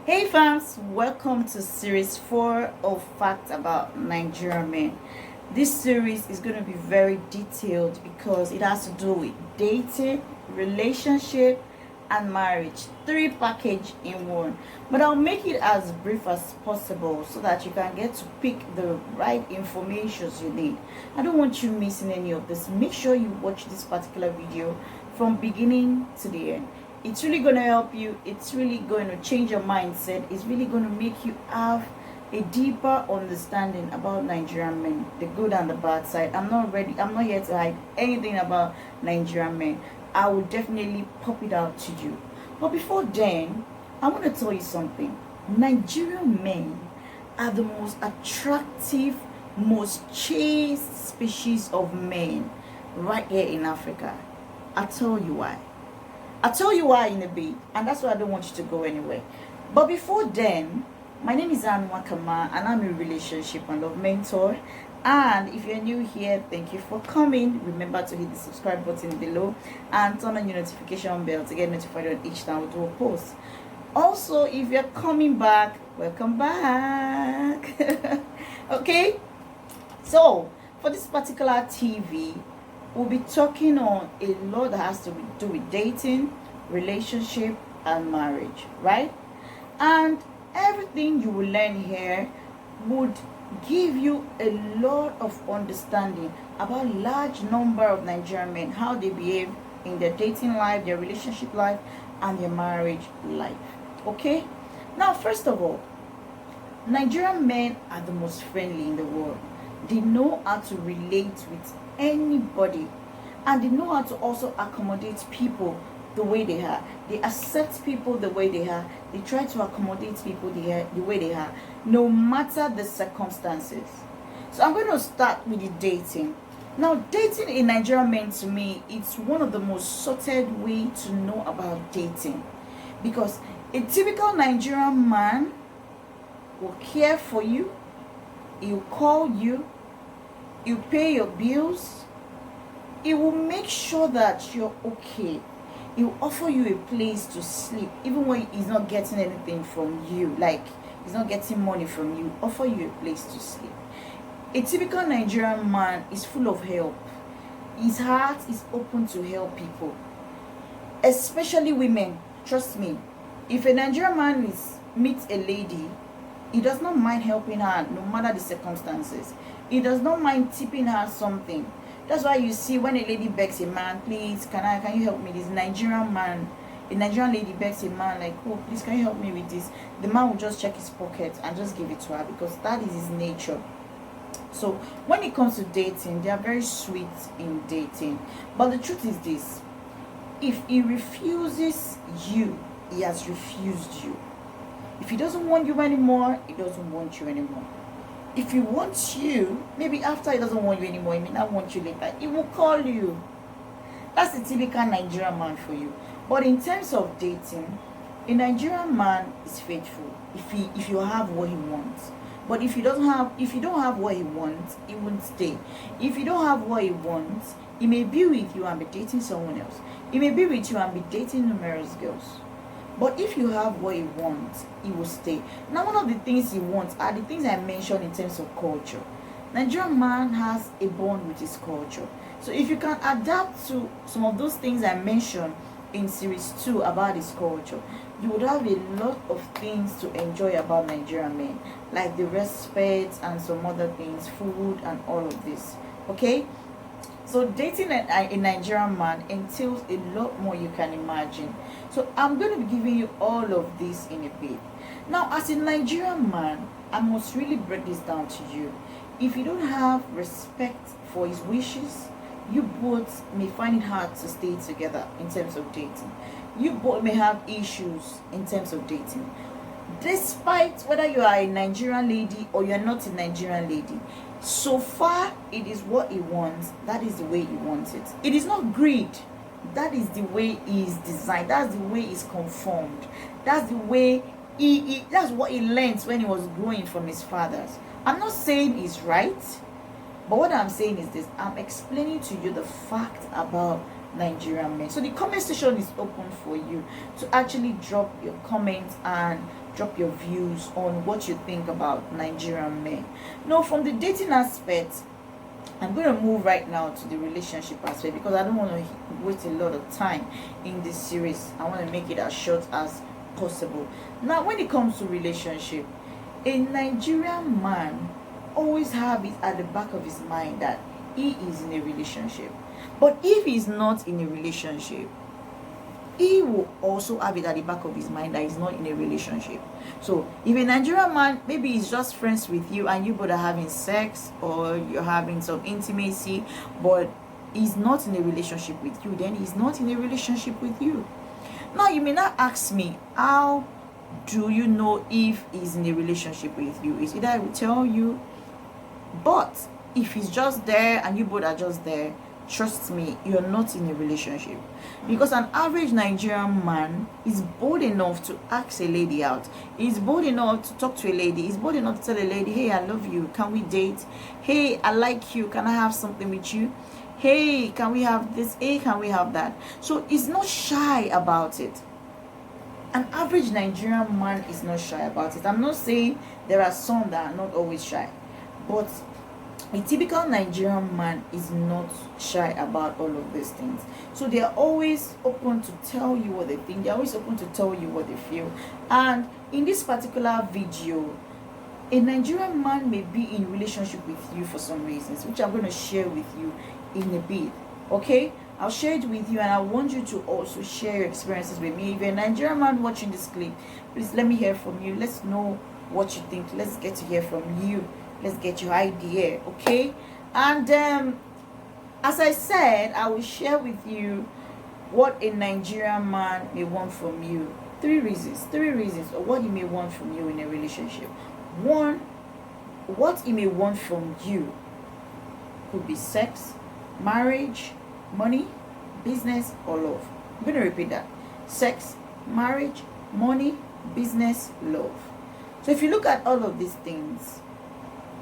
Hey fams, welcome to series 4 of Facts About Nigerian Men. This series is going to be very detailed because it has to do with dating, relationship, and marriage. 3 package in one. But I'll make it as brief as possible so that you can get to pick the right information you need. I don't want you missing any of this. Make sure you watch this particular video from beginning to the end. It's really going to help you. It's really going to change your mindset. It's really going to make you have a deeper understanding about Nigerian men, the good and the bad side. I'm not here to hide anything about Nigerian men. I will definitely pop it out to you. But before then, I want to tell you something. Nigerian men are the most attractive, most chaste species of men right here in Africa. I'll tell you why. I'll tell you why in a bit, and that's why I don't want you to go anywhere. But before then, my name is Nwakama, and I'm a relationship and love mentor. And if you're new here, thank you for coming. Remember to hit the subscribe button below and turn on your notification bell to get notified on each time we do a post. Also, if you're coming back, welcome back. Okay, so for this particular TV, we'll be talking on a lot that has to do with dating, relationship, and marriage, right? And everything you will learn here would give you a lot of understanding about large number of Nigerian men, how they behave in their dating life, their relationship life, and their marriage life. Okay? Now, first of all, Nigerian men are the most friendly in the world. They know how to relate with anybody, and they know how to also accommodate people the way they are. They accept people the way they are. They try to accommodate people the way they are, no matter the circumstances. So I'm going to start with the dating. Now, dating in Nigerian men, to me, it's one of the most sorted way to know about dating, because a typical Nigerian man will care for you, he'll call you, he'll pay your bills, he will make sure that you're okay. He will offer you a place to sleep, even when he's not getting anything from you, like he's not getting money from you, offer you a place to sleep. A typical Nigerian man is full of help. His heart is open to help people, especially women. Trust me, if a Nigerian man meets a lady, he does not mind helping her no matter the circumstances. He does not mind tipping her something. That's why you see when a lady begs a man, please, can you help me? This Nigerian man, a Nigerian lady begs a man, like, oh, please, can you help me with this? The man will just check his pocket and just give it to her, because that is his nature. So when it comes to dating, they are very sweet in dating. But the truth is this: if he refuses you, he has refused you. If he doesn't want you anymore, he doesn't want you anymore. If he wants you, maybe after he doesn't want you anymore, he may not want you later, he will call you. That's the typical Nigerian man for you. But in terms of dating, a Nigerian man is faithful if you have what he wants. But if you don't have what he wants, he won't stay. If you don't have what he wants, he may be with you and be dating someone else. He may be with you and be dating numerous girls. But if you have what he wants, he will stay. Now, one of the things he wants are the things I mentioned in terms of culture. Nigerian man has a bond with his culture. So if you can adapt to some of those things I mentioned in series 2 about his culture, you would have a lot of things to enjoy about Nigerian men, like the respect and some other things, food and all of this. Okay? So dating a Nigerian man entails a lot more you can imagine. So I'm going to be giving you all of this in a bit. Now, as a Nigerian man, I must really break this down to you. If you don't have respect for his wishes, you both may find it hard to stay together in terms of dating. You both may have issues in terms of dating. Despite whether you are a Nigerian lady or you're not a Nigerian lady, so far it is what he wants, that is the way he wants it. It is not greed. That is the way he is designed. That's the way he's conformed. That's the way that's what he learned when he was growing from his fathers. I'm not saying he's right, but what I'm saying is this: I'm explaining to you the fact about Nigerian men. So the comment section is open for you to actually drop your comments and drop your views on what you think about Nigerian men. Now, from the dating aspect, I'm going to move right now to the relationship aspect because I don't want to waste a lot of time in this series. I want to make it as short as possible. Now, when it comes to relationship, a Nigerian man always have it at the back of his mind that he is in a relationship. But if he's not in a relationship, he will also have it at the back of his mind that he's not in a relationship. So if a Nigerian man, maybe he's just friends with you and you both are having sex or you're having some intimacy, but he's not in a relationship with you, then he's not in a relationship with you. Now, you may not ask me, how do you know if he's in a relationship with you? It's either I will tell you, but if he's just there and you both are just there, trust me, you're not in a relationship. Because an average Nigerian man is bold enough to ask a lady out. He's bold enough to talk to a lady. He's bold enough to tell a lady, hey, I love you, can we date? Hey, I like you, can I have something with you? Hey, can we have this? Hey, can we have that? So he's not shy about it. An average Nigerian man is not shy about it. I'm not saying there are some that are not always shy, but a typical Nigerian man is not shy about all of these things. So they are always open to tell you what they think. They're always open to tell you what they feel. And in this particular video, a Nigerian man may be in relationship with you for some reasons, which I'm going to share with you in a bit. Okay? I'll share it with you, and I want you to also share your experiences with me. If you're a Nigerian man watching this clip, please let me hear from you. Let's know what you think. Let's get to hear from you. Let's get your idea, okay? And as I said, I will share with you what a Nigerian man may want from you. Three reasons of what he may want from you in a relationship. One, what he may want from you could be sex, marriage, money, business, or love. I'm going to repeat that. Sex, marriage, money, business, love. So if you look at all of these things,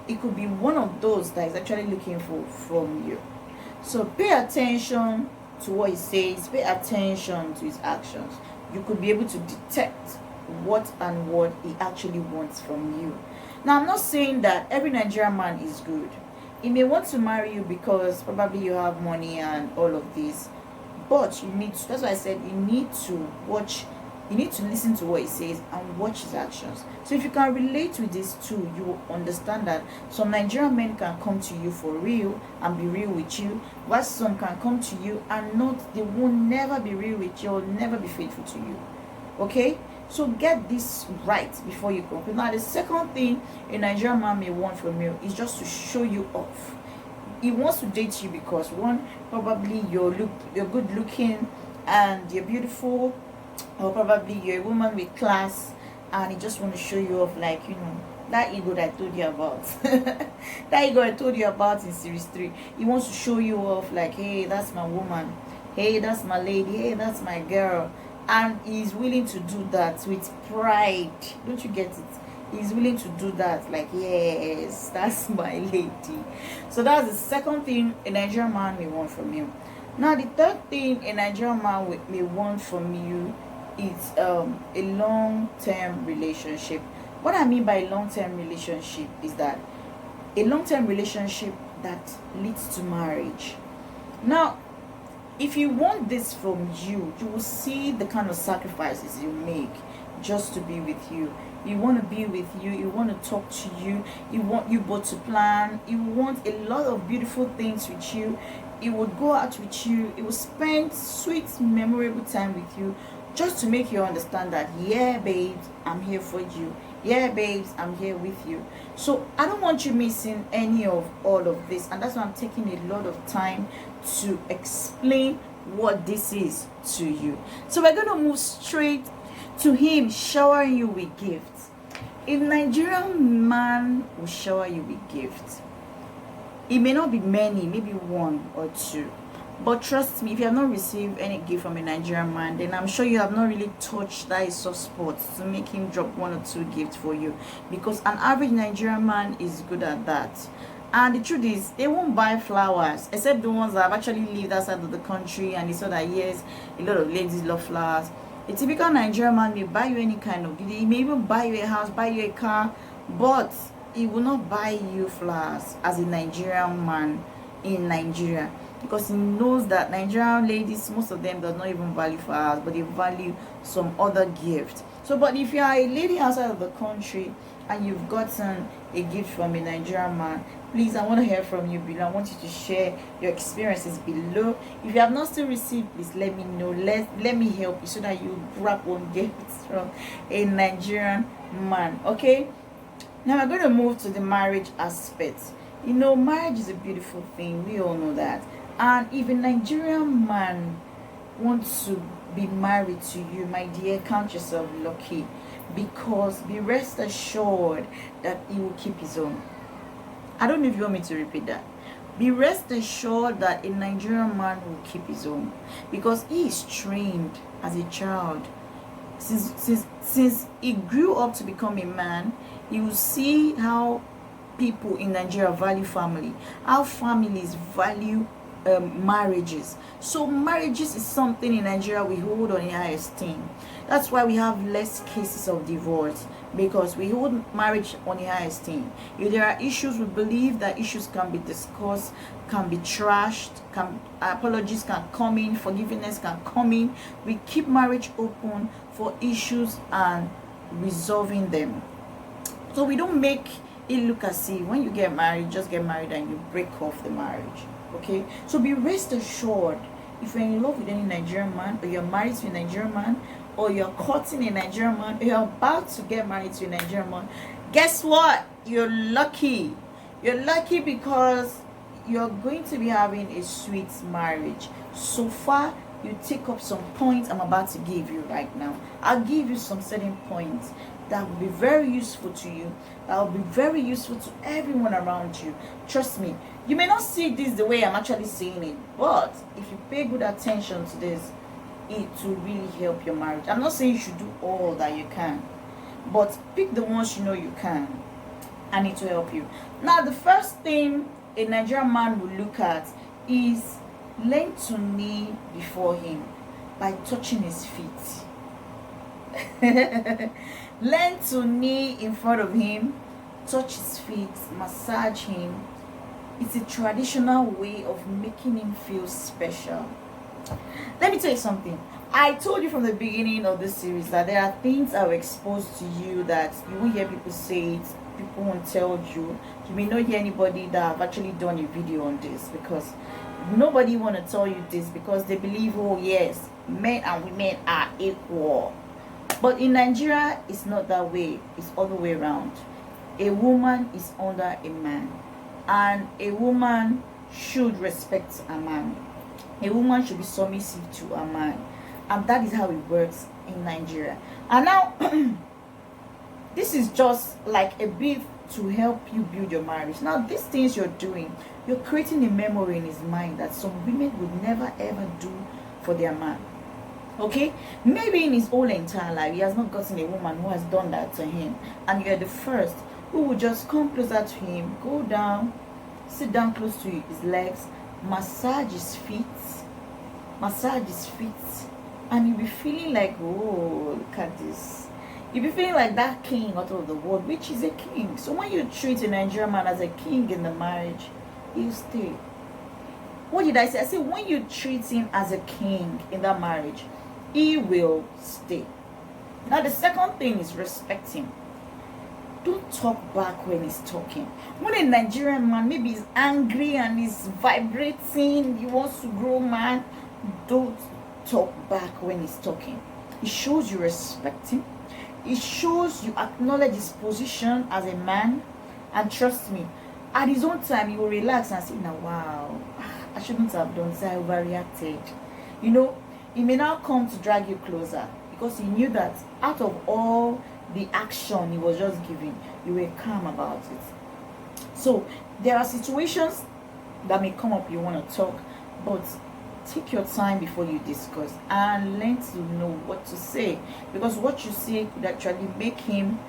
it could be one of those that is actually looking for from you. So pay attention to what he says, pay attention to his actions. You could be able to detect what he actually wants from you. Now, I'm not saying that every Nigerian man is good. He may want to marry you because probably you have money and all of this, but you need to, that's why I said you need to watch. You need to listen to what he says and watch his actions. So if you can relate with these two, you will understand that some Nigerian men can come to you for real and be real with you, while some can come to you and they will never be real with you or never be faithful to you. Okay? So get this right before you conclude. Now, the second thing a Nigerian man may want from you is just to show you off. He wants to date you because, one, probably you're good looking and you're beautiful, or probably you're a woman with class and he just want to show you off, like, you know, that ego that I told you about. That ego I told you about in series 3. He wants to show you off like, hey, that's my woman, hey, that's my lady, hey, that's my girl. And he's willing to do that with pride. Don't you get it? He's willing to do that, like, yes, that's my lady. So that's the second thing a Nigerian man may want from you. Now, the third thing a Nigerian man may want from you is a long-term relationship. What I mean by a long-term relationship is that a long-term relationship that leads to marriage. Now, if you want this from you, you will see the kind of sacrifices you make just to be with you. You want to be with you, you want to talk to you, you want you both to plan, you want a lot of beautiful things with you. It would go out with you, it will spend sweet, memorable time with you, just to make you understand that, yeah, babes, I'm here for you. Yeah, babes, I'm here with you. So I don't want you missing any of all of this, and that's why I'm taking a lot of time to explain what this is to you. So we're going to move straight to him showering you with gifts. A Nigerian man will shower you with gifts. It may not be many, maybe one or two. But trust me, if you have not received any gift from a Nigerian man, then I'm sure you have not really touched that soft spot to make him drop one or two gifts for you. Because an average Nigerian man is good at that. And the truth is, they won't buy flowers, except the ones that have actually lived outside of the country and they saw that, yes, a lot of ladies love flowers. A typical Nigerian man may buy you any kind of, he may even buy you a house, buy you a car, but he will not buy you flowers as a Nigerian man in Nigeria, because he knows that Nigerian ladies, most of them does not even value flowers, but they value some other gift. So, but if you are a lady outside of the country and you've gotten a gift from a Nigerian man, please, I want to hear from you below. I want you to share your experiences below. If you have not still received, please let me know. Let me help you so that you grab one gift from a Nigerian man. Okay, now we're going to move to the marriage aspect. You know, marriage is a beautiful thing. We all know that. And if a Nigerian man wants to be married to you, my dear, count yourself lucky, because be rest assured that he will keep his own. I don't know if you want me to repeat that. Be rest assured that a Nigerian man will keep his own, because he is trained as a child. Since he grew up to become a man, he will see how people in Nigeria value family, how families value marriages. So marriages is something in Nigeria we hold on in high esteem. That's why we have less cases of divorce, because we hold marriage on a high esteem. If there are issues, we believe that issues can be discussed, can be trashed, apologies can come in, forgiveness can come in. We keep marriage open for issues and resolving them. So we don't make it look as if when you get married, just get married and you break off the marriage. Okay, so be rest assured, if you're in love with any Nigerian man, or you're married to a Nigerian man, or you're courting a Nigerian man, or you're about to get married to a Nigerian man, guess what? You're lucky. You're lucky because you're going to be having a sweet marriage. So far, you take up some points I'm about to give you right now. I'll give you some certain points that will be very useful to you, that will be very useful to everyone around you. Trust me, you may not see this the way I'm actually saying it, but if you pay good attention to this, it will really help your marriage. I'm not saying you should do all that you can, but pick the ones you know you can, and it will help you. Now, the first thing a Nigerian man will look at is learn to kneel before him by touching his feet. Learn to kneel in front of him, touch his feet, massage him. It's a traditional way of making him feel special. Let me tell you something. I told you from the beginning of this series that there are things I will expose to you that you won't hear people say it, people won't tell you. You may not hear anybody that have actually done a video on this, because nobody want to tell you this, because they believe, oh yes, men and women are equal. But in Nigeria, it's not that way. It's all the way around. A woman is under a man, and a woman should respect a man. A woman should be submissive to a man, and that is how it works in Nigeria. And now, this is just like a bit to help you build your marriage. Now, these things you're doing, you're creating a memory in his mind that some women would never ever do for their man. Okay, maybe in his whole entire life he has not gotten a woman who has done that to him, and you're the first who will just come closer to him, go down, sit down close to his legs, massage his feet, and you'll be feeling like, oh, look at this. You'll be feeling like that king out of the world, which is a king. So when you treat a Nigerian man as a king in the marriage, he'll stay. What did I say? I said when you treat him as a king in that marriage, he will stay. Now, the second thing is respect him. Don't talk back when he's talking. When a Nigerian man maybe is angry and is vibrating, he wants to grow mad, don't talk back when he's talking. It shows you respect him. It shows you acknowledge his position as a man. And trust me, at his own time, he will relax and say, now, wow, I shouldn't have done so, I overreacted. You know, he may now come to drag you closer, because he knew that out of all the action he was just giving, you were calm about it. So there are situations that may come up, you want to talk, but take your time before you discuss and learn to know what to say, because what you say could actually make him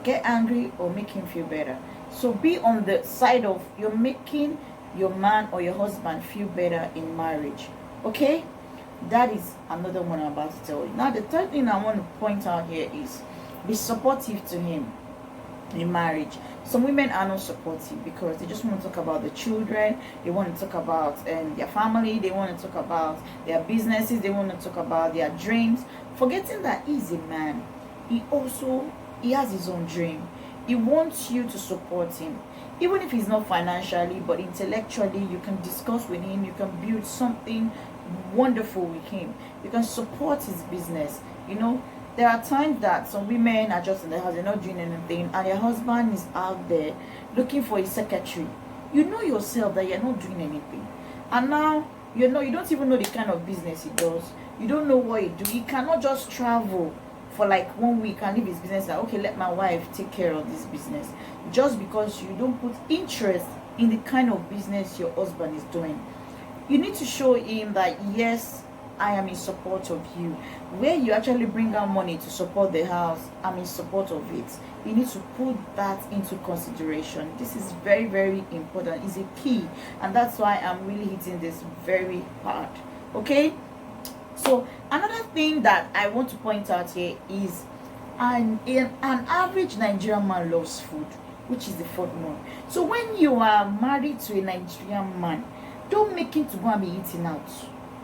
get angry or make him feel better. So be on the side of you're making your man or your husband feel better in marriage. Okay, That is another one I'm about to tell you. Now, the third thing I want to point out here is be supportive to him in marriage. Some women are not supportive because they just want to talk about the children, they want to talk about their family, they want to talk about their businesses, they want to talk about their dreams, forgetting that he's a man. He has his own dream. He wants you to support him, even if he's not financially, but intellectually. You can discuss with him, you can build something wonderful with him, you can support his business. There are times that some women are just in the house, they're not doing anything, and your husband is out there looking for a secretary. You know yourself that you're not doing anything. And now, you don't even know the kind of business he does. You don't know what he do. He cannot just travel for like 1 week and leave his business like, okay, let my wife take care of this business. Just because you don't put interest in the kind of business your husband is doing. You need to show him that, yes, I am in support of you. Where you actually bring out money to support the house, I'm in support of it. You need to put that into consideration. This is very, very important. It's a key, and that's why I'm really hitting this very hard. Okay? So another thing that I want to point out here is an average Nigerian man loves food, which is the fourth one. So when you are married to a Nigerian man, don't make him to go and be eating out.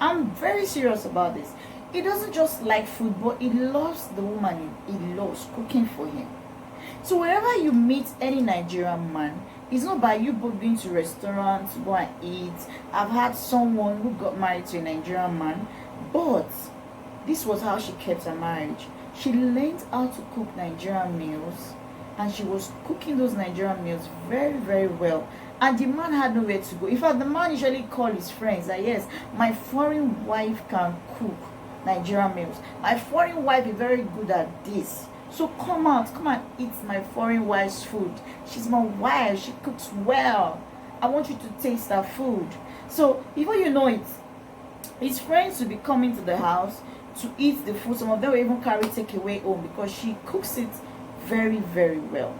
I'm very serious about this. He doesn't just like food, but he loves the woman he loves cooking for him. So wherever you meet any Nigerian man, it's not by you both going to restaurants to go and eat. I've had someone who got married to a Nigerian man, but this was how she kept her marriage. She learned how to cook Nigerian meals, and she was cooking those Nigerian meals very, very well. And the man had nowhere to go. In fact, the man usually called his friends that, yes, my foreign wife can cook Nigerian meals. My foreign wife is very good at this. So come and eat my foreign wife's food. She's my wife. She cooks well. I want you to taste her food. So before you know it, his friends will be coming to the house to eat the food. Some of them will even carry takeaway home because she cooks it very, very well.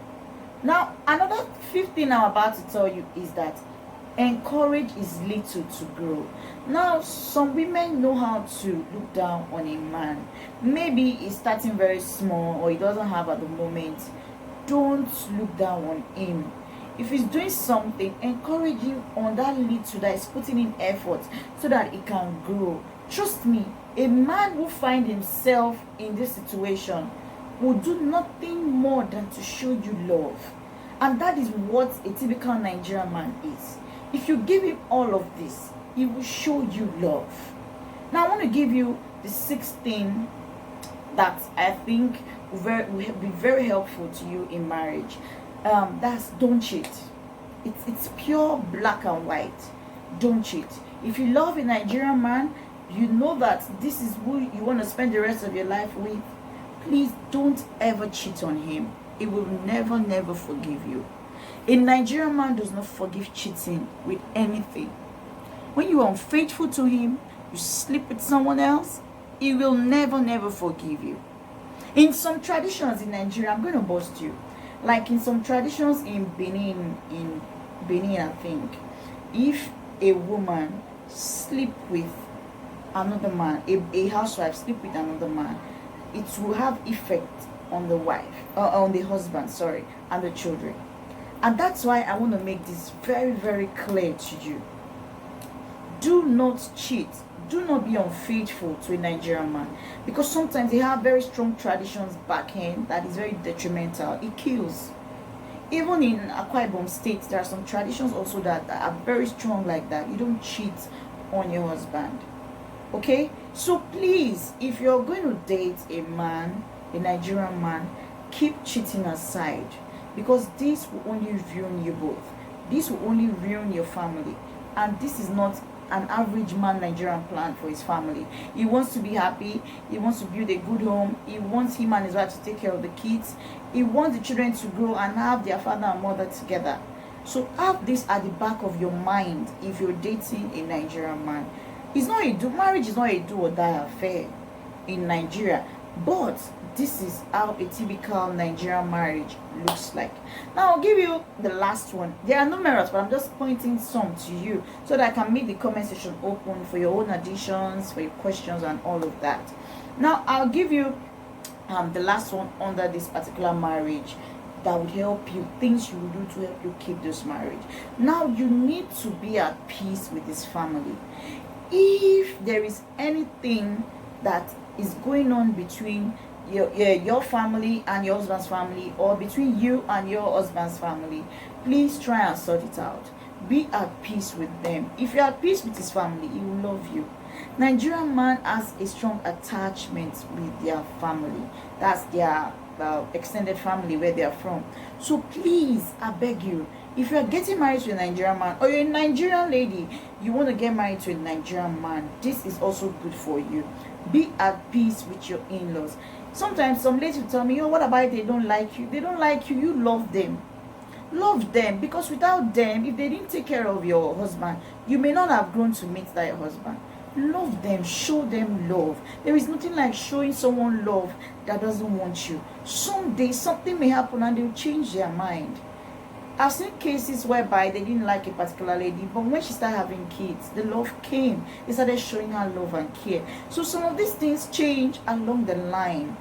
Now, another fifth thing I'm about to tell you is that encourage his little to grow. Now, some women know how to look down on a man. Maybe he's starting very small or he doesn't have at the moment. Don't look down on him. If he's doing something, encourage him on that little that is putting in effort so that he can grow. Trust me, a man who finds himself in this situation will do nothing more than to show you love. And that is what a typical Nigerian man is. If you give him all of this, he will show you love. Now I want to give you the sixth thing that I think will be very helpful to you in marriage. That's don't cheat. It's pure black and white. Don't cheat. If you love a Nigerian man, you know that this is who you want to spend the rest of your life with. Please don't ever cheat on him. He will never, never forgive you. A Nigerian man does not forgive cheating with anything. When you are unfaithful to him, you sleep with someone else, he will never, never forgive you. In some traditions in Nigeria, I'm going to bust you. Like in some traditions in Benin, I think, if a woman sleep with another man, a housewife sleep with another man, it will have effect on the wife, on the husband, sorry, and the children. And that's why I want to make this very, very clear to you. Do not cheat. Do not be unfaithful to a Nigerian man, because sometimes they have very strong traditions back end that is very detrimental. It kills. Even in Akwa Ibom State, there are some traditions also that are very strong like that. You don't cheat on your husband. Okay? So please, if you're going to date a man, a Nigerian man, keep cheating aside, because this will only ruin you both. This will only ruin your family. And this is not an average man Nigerian plan for his family. He wants to be happy. He wants to build a good home. He wants him and his wife to take care of the kids. He wants the children to grow and have their father and mother together. So have this at the back of your mind if you're dating a Nigerian man. Marriage is not a do or die affair in Nigeria. But this is how a typical Nigerian marriage looks like. Now I'll give you the last one. There are numerous, but I'm just pointing some to you so that I can make the comment section open for your own additions, for your questions and all of that. Now I'll give you the last one under this particular marriage that would help you, things you will do to help you keep this marriage. Now you need to be at peace with this family. If there is anything that is going on between your family and your husband's family, or between you and your husband's family, please try and sort it out. Be at peace with them. If you're at peace with his family, he will love you. Nigerian man has a strong attachment with their family. That's their extended family, where they are from. So please, I beg you, if you are getting married to a Nigerian man, or you're a Nigerian lady, you want to get married to a Nigerian man, this is also good for you. Be at peace with your in-laws. Sometimes some ladies will tell me, oh, what about they don't like you? They don't like you, you love them. Love them, because without them, if they didn't take care of your husband, you may not have grown to meet that husband. Love them, show them love. There is nothing like showing someone love that doesn't want you. Someday something may happen and they'll change their mind. I've seen cases whereby they didn't like a particular lady, but when she started having kids, the love came. They started showing her love and care. So some of these things change along the line.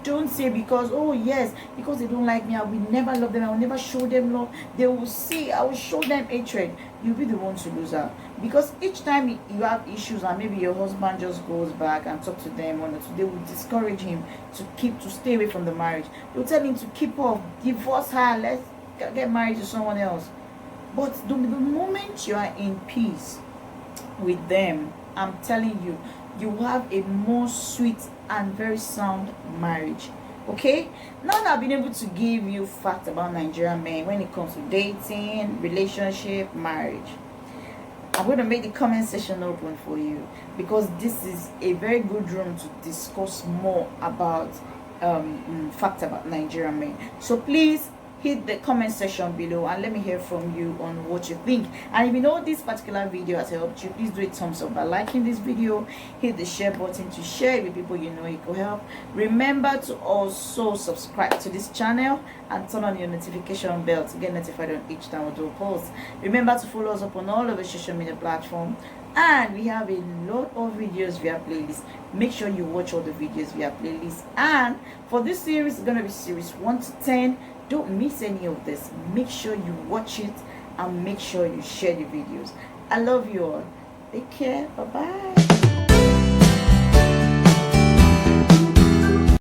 Don't say because, oh yes, because they don't like me, I will never love them, I will never show them love. They will say, I will show them hatred. You'll be the one to lose out. Because each time you have issues and maybe your husband just goes back and talk to them, or they will discourage him to stay away from the marriage. They'll tell him to keep off, divorce her, let's get married to someone else. But the moment you are in peace with them, I'm telling you, you have a more sweet and very sound marriage. Okay, now that I've been able to give you facts about Nigerian men when it comes to dating, relationship, marriage, I'm going to make the comment section open for you, because this is a very good room to discuss more about facts about Nigerian men. So please hit the comment section below and let me hear from you on what you think. And if you know this particular video has helped you, please do a thumbs up by liking this video. Hit the share button to share it with people you know it could help. Remember to also subscribe to this channel and turn on your notification bell to get notified on each time we do a post. Remember to follow us up on all of the social media platforms, and we have a lot of videos via playlist. Make sure you watch all the videos via playlist. And for this series, it's going to be series 1 to 10. Don't miss any of this. Make sure you watch it and make sure you share the videos. I love you all. Take care. Bye-bye.